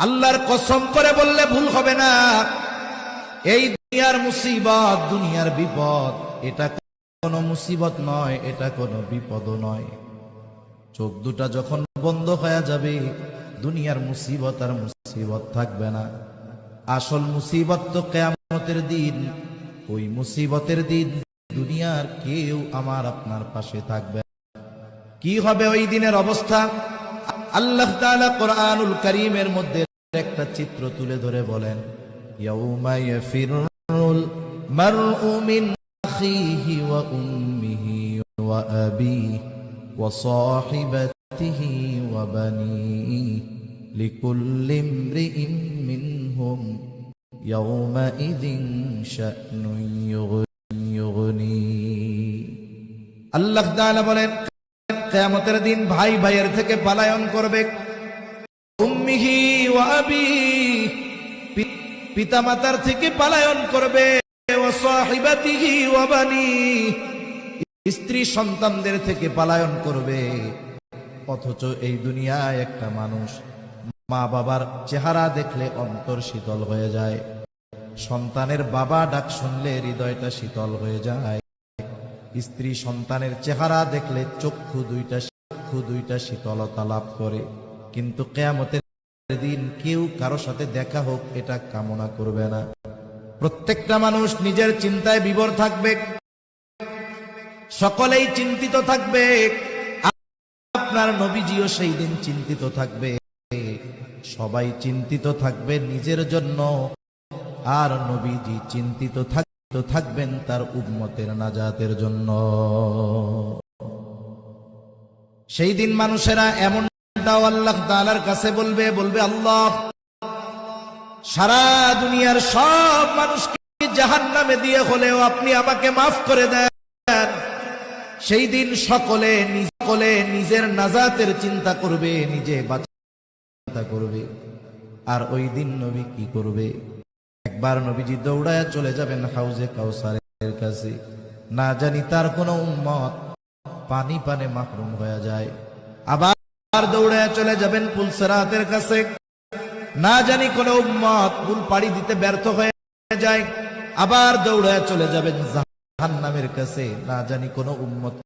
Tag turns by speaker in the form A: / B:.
A: আল্লাহর কসম করে বললে ভুল হবে না, এই দুনিয়ার মুসিবত, দুনিয়ার বিপদ, এটা কোনো মুসিবত নয়, এটা কোনো বিপদ নয়। চোখ দুটা যখন বন্ধ হয়ে যাবে, দুনিয়ার মুসিবত আর মুসিবত থাকবে না। আসল মুসিবত তো কিয়ামতের দিন। ওই মুসিবতের দিন দুনিয়ার কেউ আমার আপনার পাশে থাকবে না। কি হবে ওই দিনের অবস্থা? আল্লাহ তাআলা কোরআনুল কারীমের মধ্যে একটা চিত্র তুলে ধরে বলেন, ইয়াউমা ইয়াফিরুল মারউ মিন আখিহি ওয়া উম্মিহি ওয়া আবিহি ওয়া সাহিবাতিহি ওয়া বানিহি লিকুল্লি ইমরিইন মিনহুম ইয়াউমাইযিন শা'নুন ইউগনি। আল্লাহ তাআলা বলেন, কিয়ামতের দিন ভাই ভাইয়ের থেকে পলায়ন করবে, উম্মিহি ওয়া আবিহি, পিতামাতার থেকে পলায়ন করবে, ওয়া সাহিবাতিহি ওয়া বানিহি, স্ত্রী সন্তানদের থেকে পলায়ন করবে। অথচ এই দুনিয়ায় একটা মানুষ মা বাবার চেহারা দেখলে অন্তর শীতল হয়ে যায়, সন্তানের বাবা ডাক শুনলে হৃদয়টা শীতল হয়ে যায়, স্ত্রী সন্তানের চেহারা দেখলে চক্ষু দুইটা শীতলতা লাভ করে। কিন্তু কিয়ামতের দিন কেউ কারো সাথে দেখা হোক এটা কামনা করবে না। প্রত্যেকটা মানুষ নিজের চিন্তায় বিভোর থাকবে, সকলেই চিন্তিত থাকবে। আপনার নবীজিও সেই দিন চিন্তিত থাকবে, সবাই চিন্তিত থাকবে নিজের জন্য, আর নবীজি চিন্তিত থাকবেন তার উম্মতের নাজাতের জন্য। সেই দিন মানুষেরা এমনটাও আল্লাহ তাআলার কাছে বলবে, আল্লাহ, সারা দুনিয়ার সব মানুষকে জাহান্নামে দিয়ে হলেও আপনি আমাকে মাফ করে দেন। সেই দিন সকলে নিজের নাজাতের চিন্তা করবে, নিজে বাঁচার করবে। আর ওই দিন নবী কি করবে? একবার নবীজি দৌড়ায় চলে যাবেন হাউজে কাউসারের কাছে। না জানি তার কোন উম্মত পানি পানে মাহরুম হয়ে যায়। আবার দৌড়ায় চলে যাবেন পুল সিরাতের কাছে। না জানি কোন উম্মত পুল পাড়ি দিতে ব্যর্থ হয়ে যায়। আবার দৌড়ায় চলে যাবেন জাহান্নামের কাছে। না জানি কোন উম্মত